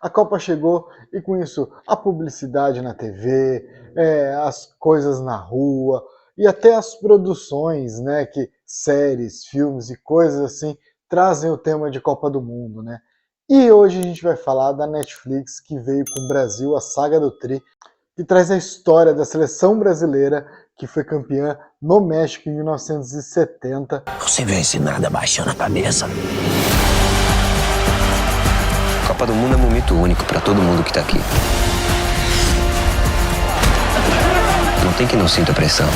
A Copa chegou e com isso a publicidade na TV, as coisas na rua e até as produções, né, que séries, filmes e coisas assim trazem o tema de Copa do Mundo, né? E hoje a gente vai falar da Netflix que veio com o Brasil, a saga do Tri, que traz a história da seleção brasileira que foi campeã no México em 1970. Não se vence nada baixando a cabeça. Copa do Mundo é um momento único para todo mundo que tá aqui. Não tem que não sinta pressão.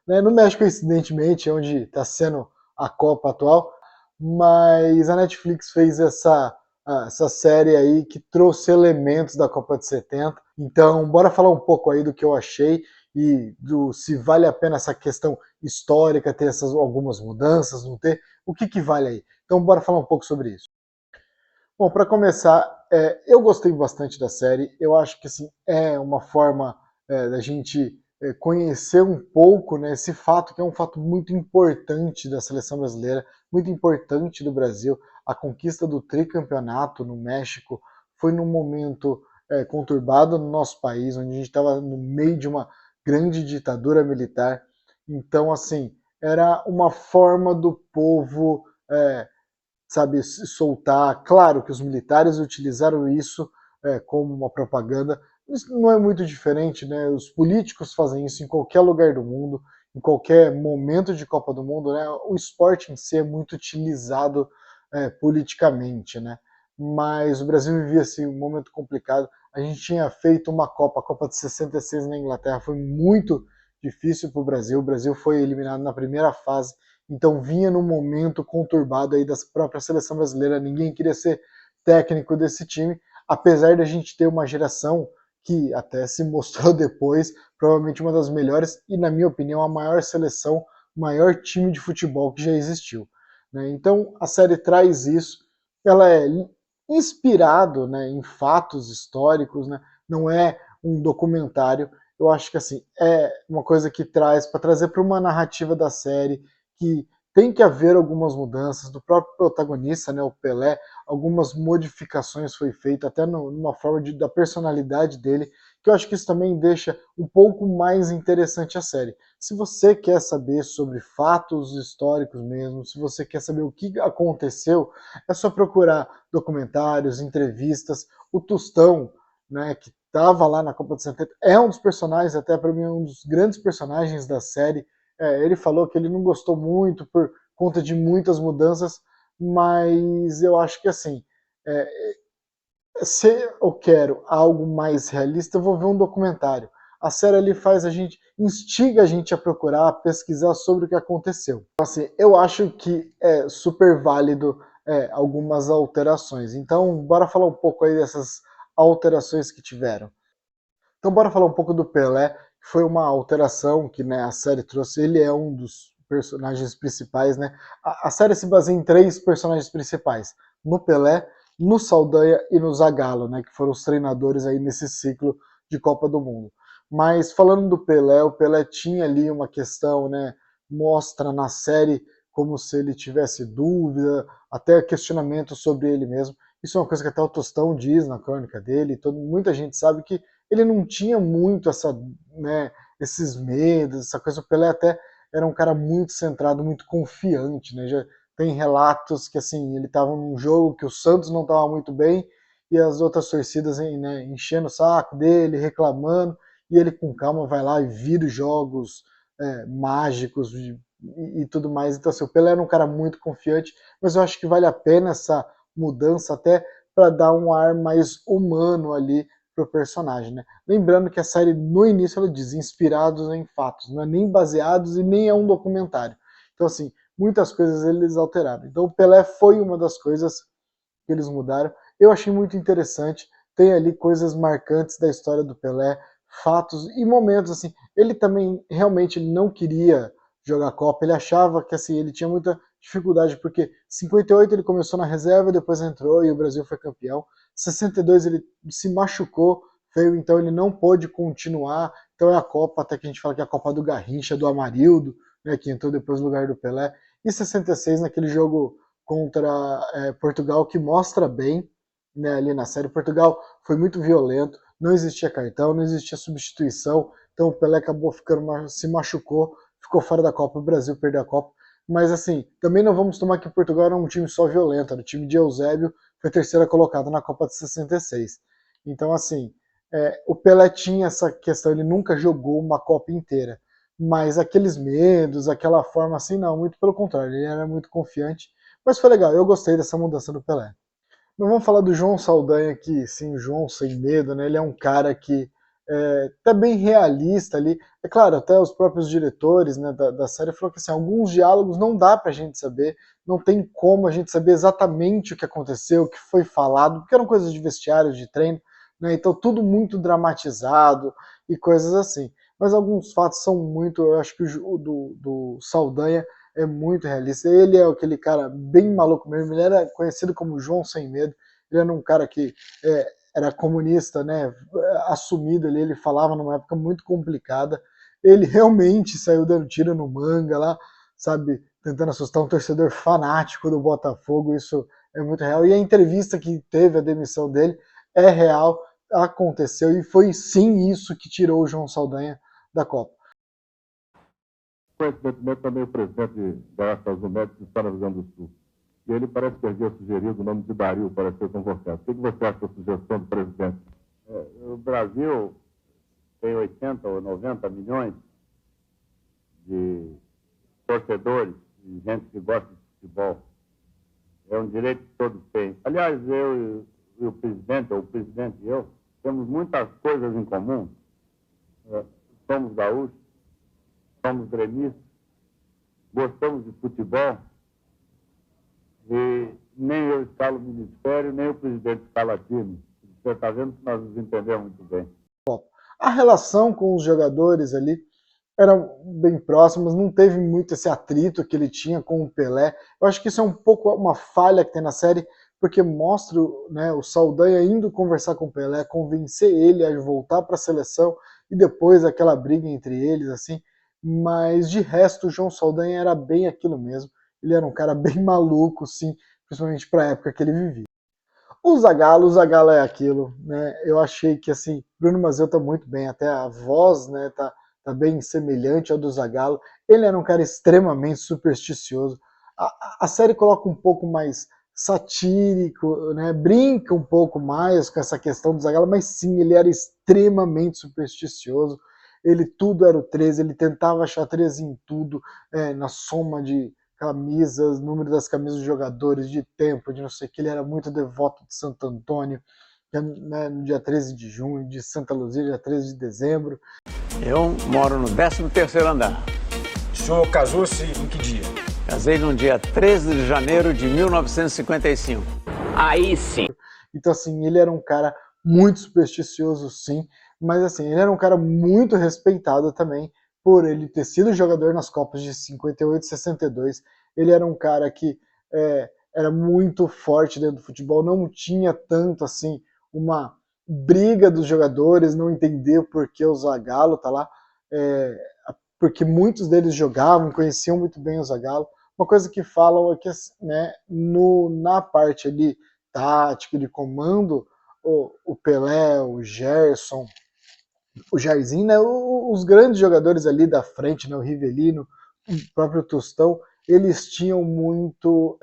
No México, coincidentemente, é onde está sendo a Copa atual, mas a Netflix fez essa série aí que trouxe elementos da Copa de 70. Então, bora falar um pouco aí do que eu achei e do se vale a pena essa questão histórica, ter essas algumas mudanças, não ter, o que vale aí. Então, bora falar um pouco sobre isso. Bom, para começar, eu gostei bastante da série. Eu acho que assim, é uma forma da gente conhecer um pouco, né, esse fato que é um fato muito importante da seleção brasileira, muito importante do Brasil. A conquista do tricampeonato no México foi num momento conturbado no nosso país, onde a gente estava no meio de uma grande ditadura militar. Então, assim, era uma forma do povo sabe, se soltar. Claro que os militares utilizaram isso como uma propaganda. Isso não é muito diferente, né? Os políticos fazem isso em qualquer lugar do mundo, em qualquer momento de Copa do Mundo, né? O esporte em si é muito utilizado politicamente, né? Mas o Brasil vivia assim, um momento complicado. A gente tinha feito uma Copa, a Copa de 66 na Inglaterra, foi muito difícil para o Brasil. O Brasil foi eliminado na primeira fase, então vinha num momento conturbado aí da própria seleção brasileira, ninguém queria ser técnico desse time, apesar de a gente ter uma geração que até se mostrou depois, provavelmente uma das melhores e, na minha opinião, a maior seleção, o maior time de futebol que já existiu, né? Então a série traz isso, ela é inspirado, né, em fatos históricos, né? Não é um documentário. Eu acho que assim é uma coisa que traz para trazer para uma narrativa da série que tem que haver algumas mudanças do próprio protagonista, né, o Pelé, algumas modificações foi feita até numa forma da personalidade dele, que eu acho que isso também deixa um pouco mais interessante a série. Se você quer saber sobre fatos históricos mesmo, se você quer saber o que aconteceu, é só procurar documentários, entrevistas. O Tostão, né, que estava lá na Copa de 70, é um dos personagens, até para mim, um dos grandes personagens da série. Ele falou que ele não gostou muito por conta de muitas mudanças, mas eu acho que assim, é, se eu quero algo mais realista, eu vou ver um documentário. A série ali faz a gente, instiga a gente a procurar, a pesquisar sobre o que aconteceu. Assim, eu acho que é super válido algumas alterações. Então, bora falar um pouco aí dessas alterações que tiveram. Então, bora falar um pouco do Pelé, que foi uma alteração que, né, a série trouxe. Ele é um dos personagens principais, né? A série se baseia em três personagens principais: no Pelé, no Saldanha e no Zagallo, né, que foram os treinadores aí nesse ciclo de Copa do Mundo. Mas falando do Pelé, o Pelé tinha ali uma questão, né? Mostra na série como se ele tivesse dúvida, até questionamento sobre ele mesmo. Isso é uma coisa que até o Tostão diz na crônica dele. Muita gente sabe que ele não tinha muito né, esses medos, essa coisa. O Pelé até era um cara muito centrado, muito confiante, né? Já tem relatos que assim, ele estava num jogo que o Santos não estava muito bem e as outras torcidas, né, enchendo o saco dele, reclamando, e ele com calma vai lá e vira os jogos mágicos e tudo mais. Então assim, o Pelé era um cara muito confiante, mas eu acho que vale a pena essa mudança até para dar um ar mais humano ali pro personagem, né? Lembrando que a série no início ela diz inspirados em fatos, não é nem baseados e nem é um documentário. Então assim, muitas coisas eles alteraram. Então o Pelé foi uma das coisas que eles mudaram. Eu achei muito interessante. Tem ali coisas marcantes da história do Pelé, fatos e momentos assim. Ele também realmente não queria jogar Copa. Ele achava que assim ele tinha muita dificuldade porque 58 ele começou na reserva, depois entrou e o Brasil foi campeão. 62 ele se machucou feio, então ele não pôde continuar. Então é a Copa, até que a gente fala que é a Copa do Garrincha, do Amarildo, né, que entrou depois no lugar do Pelé. E 66 naquele jogo contra Portugal, que mostra bem né, ali na série. Portugal foi muito violento, não existia cartão, não existia substituição, então o Pelé acabou se machucou, ficou fora da Copa, o Brasil perdeu a Copa. Mas assim, também não vamos tomar que Portugal era um time só violento, era o time de Eusébio, foi terceira colocada na Copa de 66. Então assim, o Pelé tinha essa questão, ele nunca jogou uma Copa inteira, mas aqueles medos, aquela forma assim, não, muito pelo contrário, ele era muito confiante, mas foi legal, eu gostei dessa mudança do Pelé. Mas vamos falar do João Saldanha, que sim, o João sem medo, né? Ele é um cara que tá bem realista ali. É claro, até os próprios diretores, né, da série falaram que assim, alguns diálogos não dá pra gente saber, não tem como a gente saber exatamente o que aconteceu, o que foi falado, porque eram coisas de vestiário, de treino, né? Então tudo muito dramatizado e coisas assim. Mas alguns fatos são muito, eu acho que o do Saldanha é muito realista. Ele é aquele cara bem maluco mesmo, ele era conhecido como João Sem Medo, ele era um cara que era comunista, né, assumido ali, ele falava numa época muito complicada, ele realmente saiu dando tiro no Manga lá, sabe, tentando assustar um torcedor fanático do Botafogo, isso é muito real, e a entrevista que teve a demissão dele é real, aconteceu, e foi sim isso que tirou o João Saldanha da Copa. Coincidentemente, também o presidente da Estados Médicos está na Rio Grande do Sul. E ele parece que havia sugerido o nome de Dario para ser convocado. O que você acha da sugestão do presidente? O Brasil tem 80 ou 90 milhões de torcedores e gente que gosta de futebol. É um direito que todos têm. Aliás, eu e o presidente e eu, temos muitas coisas em comum. Somos gaúchos, somos gremistas, gostamos de futebol, e nem eu escalo o ministério, nem o presidente escala time. Você está vendo que nós nos entendemos muito bem. A relação com os jogadores ali era bem próxima, não teve muito esse atrito que ele tinha com o Pelé. Eu acho que isso é um pouco uma falha que tem na série, porque mostra, né, o Saldanha indo conversar com o Pelé, convencer ele a voltar para a seleção, e depois aquela briga entre eles, assim. Mas de resto, o João Saldanha era bem aquilo mesmo. Ele era um cara bem maluco, sim, principalmente para a época que ele vivia. O Zagallo é aquilo, né? Eu achei que assim, Bruno Mazzeo tá muito bem, até a voz, né, tá bem semelhante ao do Zagallo. Ele era um cara extremamente supersticioso. A série coloca um pouco mais satírico, né? Brinca um pouco mais com essa questão do Zagallo, mas sim, ele era extremamente supersticioso. Ele tudo era o 13, ele tentava achar 13 em tudo, na soma de camisas, número das camisas dos jogadores, de tempo, de não sei o que. Ele era muito devoto de Santo Antônio, né, no dia 13 de junho, de Santa Luzia, dia 13 de dezembro. Eu moro no 13º andar. O senhor casou-se em que dia? Casei no dia 13 de janeiro de 1955. Aí sim. Então, assim, ele era um cara muito supersticioso, sim, mas, assim, ele era um cara muito respeitado também por ele ter sido jogador nas Copas de 58 e 62. Ele era um cara que era muito forte dentro do futebol, não tinha tanto, assim, uma briga dos jogadores, não entender por que o Zagallo tá lá, porque muitos deles jogavam, conheciam muito bem o Zagallo. Uma coisa que falam é que, né, na parte ali tática, de comando, o Pelé, o Gerson, o Jairzinho, né, os grandes jogadores ali da frente, né, o Rivelino, o próprio Tostão, eles tinham muito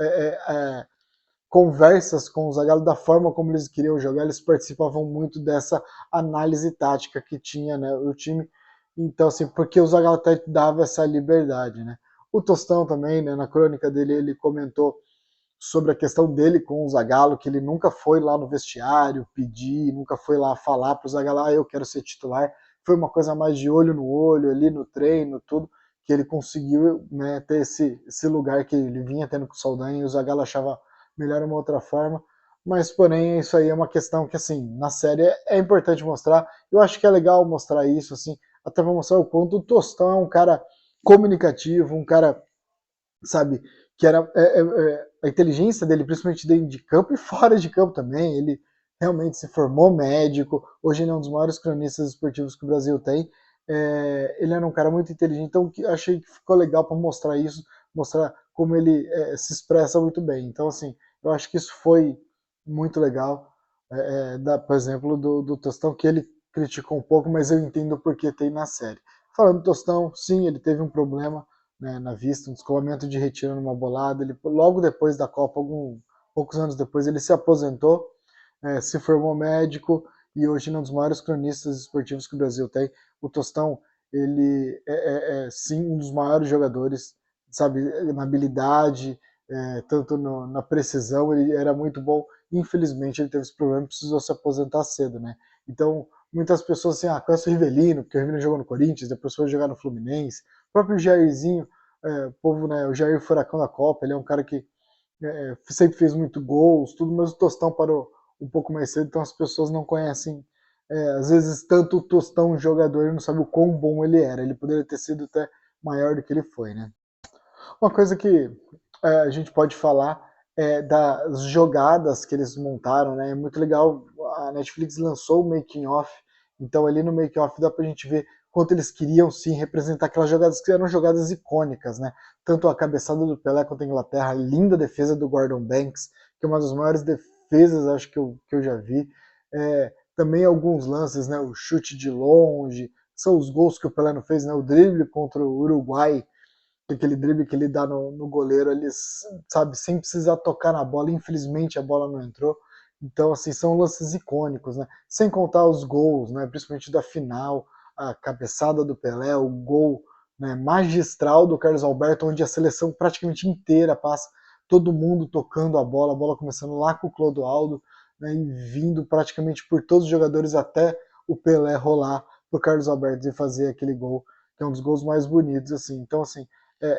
conversas com o Zagallo da forma como eles queriam jogar, eles participavam muito dessa análise tática que tinha, né, o time. Então, assim, porque o Zagallo até dava essa liberdade, né. O Tostão também, né, na crônica dele, ele comentou sobre a questão dele com o Zagallo, que ele nunca foi lá no vestiário pedir, nunca foi lá falar para o Zagallo, eu quero ser titular. Foi uma coisa mais de olho no olho, ali no treino, tudo, que ele conseguiu, né, ter esse lugar que ele vinha tendo com o Saldanha, e o Zagallo achava melhor uma outra forma. Mas, porém, isso aí é uma questão que, assim, na série é importante mostrar. Eu acho que é legal mostrar isso, assim, até para mostrar o quanto o Tostão é um cara comunicativo, um cara, sabe, que era a inteligência dele, principalmente dentro de campo e fora de campo também. Ele realmente se formou médico, hoje ele é um dos maiores cronistas esportivos que o Brasil tem. Ele era um cara muito inteligente, então achei que ficou legal para mostrar isso, mostrar como ele se expressa muito bem. Então, assim, eu acho que isso foi muito legal. por exemplo, do Tostão, que ele criticou um pouco, mas eu entendo porque tem na série. Falando do Tostão, sim, ele teve um problema, né, na vista, um descolamento de retina numa bolada. Ele, logo depois da Copa, poucos anos depois, ele se aposentou, se formou médico e hoje é um dos maiores cronistas esportivos que o Brasil tem. O Tostão, ele sim um dos maiores jogadores, sabe, na habilidade, tanto na precisão, ele era muito bom. Infelizmente ele teve esse problema e precisou se aposentar cedo, né? Então, muitas pessoas assim, conhece o Rivelino, porque o Rivelino jogou no Corinthians, depois foi jogar no Fluminense. O próprio Jairzinho, o povo, né, o Jair Furacão da Copa, ele é um cara que sempre fez muito gols, tudo, mas o Tostão parou um pouco mais cedo, então as pessoas não conhecem, às vezes, tanto o Tostão jogador, ele não sabe o quão bom ele era. Ele poderia ter sido até maior do que ele foi, né? Uma coisa que a gente pode falar é das jogadas que eles montaram, né? É muito legal, a Netflix lançou o making of, então ali no making of dá pra gente ver quanto eles queriam sim representar aquelas jogadas que eram jogadas icônicas, né? Tanto a cabeçada do Pelé contra a Inglaterra, a linda defesa do Gordon Banks, que é uma das maiores defesas, acho que eu já vi. Também alguns lances, né? O chute de longe, são os gols que o Pelé não fez, né? O drible contra o Uruguai, aquele drible que ele dá no goleiro, ele, sabe, sem precisar tocar na bola. Infelizmente a bola não entrou. Então, assim, são lances icônicos, né? Sem contar os gols, né? Principalmente da final, a cabeçada do Pelé, o gol, né, magistral do Carlos Alberto, onde a seleção praticamente inteira passa, todo mundo tocando a bola começando lá com o Clodoaldo, né, e vindo praticamente por todos os jogadores até o Pelé rolar pro Carlos Alberto e fazer aquele gol, que é um dos gols mais bonitos, assim. Então, assim,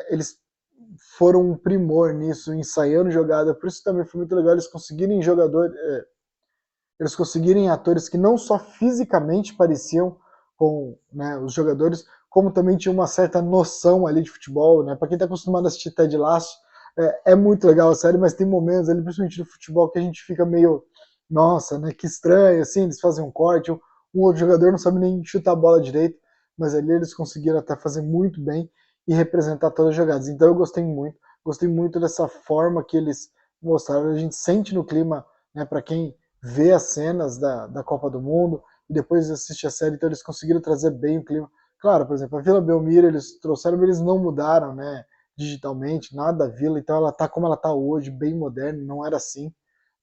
eles foram um primor nisso, ensaiando jogada, por isso também foi muito legal eles conseguirem eles conseguirem atores que não só fisicamente pareciam com, né, os jogadores, como também tinham uma certa noção ali de futebol, né? Para quem está acostumado a assistir Ted Lasso, é muito legal a série, mas tem momentos ali, principalmente no futebol, que a gente fica meio, nossa, né, que estranho, assim, eles fazem um corte, um outro jogador não sabe nem chutar a bola direito, mas ali eles conseguiram até fazer muito bem e representar todas as jogadas. Então eu gostei muito dessa forma que eles mostraram, a gente sente no clima, né, para quem vê as cenas da Copa do Mundo e depois assiste a série, então eles conseguiram trazer bem o clima. Claro, por exemplo, a Vila Belmiro eles trouxeram, mas eles não mudaram, né, digitalmente, nada da Vila, então ela tá como ela tá hoje, bem moderna, não era assim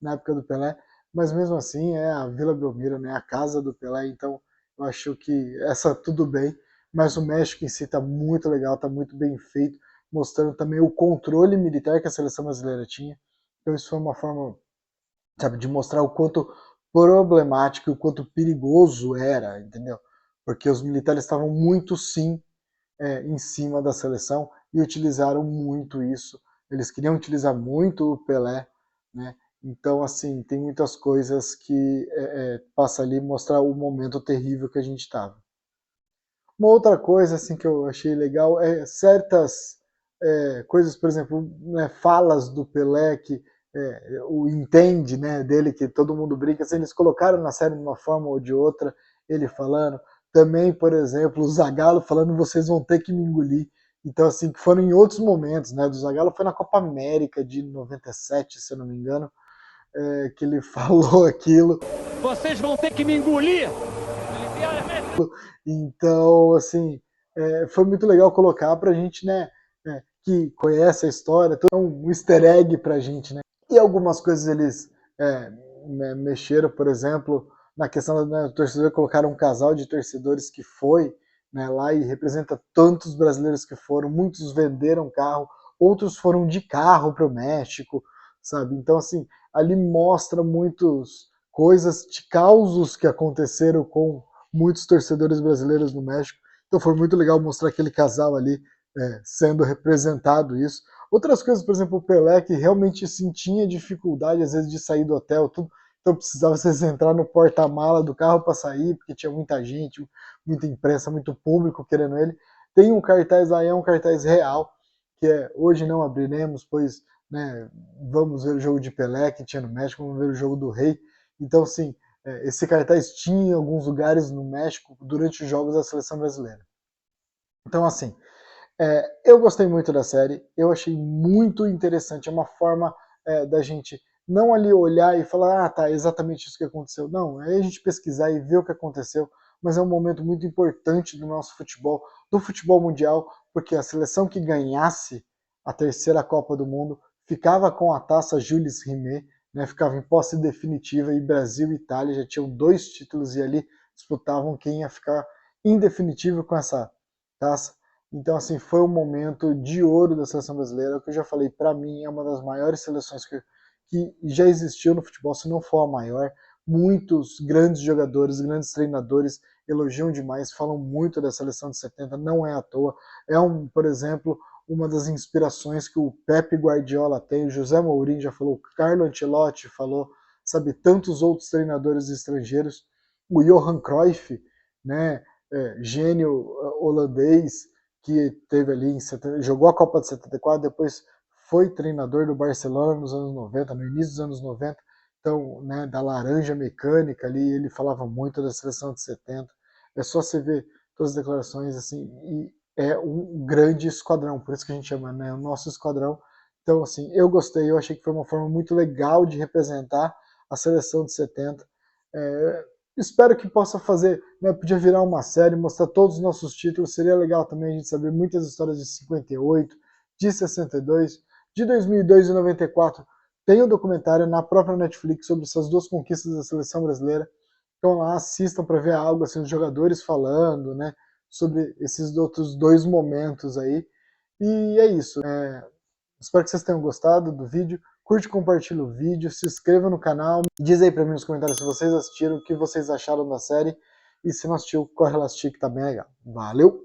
na época do Pelé, mas mesmo assim é a Vila Belmiro, né, a casa do Pelé, então eu acho que essa tudo bem, mas o México em si tá muito legal, tá muito bem feito, mostrando também o controle militar que a seleção brasileira tinha, então isso foi uma forma, sabe, de mostrar o quanto problemático e o quanto perigoso era, entendeu? Porque os militares estavam muito, sim, em cima da seleção e utilizaram muito isso. Eles queriam utilizar muito o Pelé, né? Então, assim, tem muitas coisas que passa ali mostrar o momento terrível que a gente estava. Uma outra coisa assim que eu achei legal é certas coisas, por exemplo, né, falas do Pelé que o entende, né, dele, que todo mundo brinca, assim, eles colocaram na série de uma forma ou de outra, ele falando. Também, por exemplo, o Zagallo falando, vocês vão ter que me engolir. Então, assim, que foram em outros momentos, né? Do Zagallo foi na Copa América de 97, se eu não me engano, que ele falou aquilo. Vocês vão ter que me engolir! Então, assim, foi muito legal colocar pra gente, né, que conhece a história, todo um easter egg pra gente, né? E algumas coisas eles mexeram, por exemplo, na questão do torcedor, colocaram um casal de torcedores que foi, né, lá e representa tantos brasileiros que foram, muitos venderam carro, outros foram de carro para o México, sabe? Então, assim, ali mostra muitas coisas de causos que aconteceram com muitos torcedores brasileiros no México. Então foi muito legal mostrar aquele casal ali sendo representado isso. Outras coisas, por exemplo, o Pelé, que realmente sentia dificuldade, às vezes, de sair do hotel, tudo. Então precisava vocês entrar no porta-mala do carro para sair, porque tinha muita gente, muita imprensa, muito público querendo ele. Tem um cartaz lá, é um cartaz real, que é hoje não abriremos, pois, né, vamos ver o jogo de Pelé que tinha no México, vamos ver o jogo do Rei. Então, assim, esse cartaz tinha em alguns lugares no México durante os jogos da seleção brasileira. Então, assim, eu gostei muito da série, eu achei muito interessante, é uma forma da gente não ali olhar e falar, ah, tá, exatamente isso que aconteceu. Não, é a gente pesquisar e ver o que aconteceu, mas é um momento muito importante do nosso futebol, do futebol mundial, porque a seleção que ganhasse a terceira Copa do Mundo ficava com a taça Jules Rimet, né, ficava em posse definitiva, e Brasil e Itália já tinham 2 títulos e ali disputavam quem ia ficar em definitivo com essa taça. Então, assim, foi um momento de ouro da seleção brasileira, que eu já falei, para mim é uma das maiores seleções que já existiu no futebol, se não for a maior. Muitos grandes jogadores, grandes treinadores elogiam demais, falam muito da seleção de 70, não é à toa. É, por exemplo, uma das inspirações que o Pepe Guardiola tem, o José Mourinho já falou, o Carlo Ancelotti falou, sabe, tantos outros treinadores estrangeiros, o Johan Cruyff, né, gênio holandês, que teve ali em 70, jogou a Copa de 74, depois foi treinador do Barcelona nos anos 90, no início dos anos 90, então, né, da laranja mecânica ali, ele falava muito da seleção de 70, é só você ver todas as declarações, assim, e é um grande esquadrão, por isso que a gente chama, né, o nosso esquadrão. Então, assim, eu gostei, eu achei que foi uma forma muito legal de representar a seleção de 70, espero que possa fazer, né, podia virar uma série, mostrar todos os nossos títulos, seria legal também a gente saber muitas histórias de 58, de 62, de 2002 e 94, tem um documentário na própria Netflix sobre essas 2 conquistas da seleção brasileira, então lá assistam para ver algo, assim, os jogadores falando, né, sobre esses outros 2 momentos aí, e é isso, espero que vocês tenham gostado do vídeo, curte e compartilha o vídeo, se inscreva no canal, diz aí pra mim nos comentários se vocês assistiram, o que vocês acharam da série, e se não assistiu, corre lá assistir que tá bem legal. Valeu!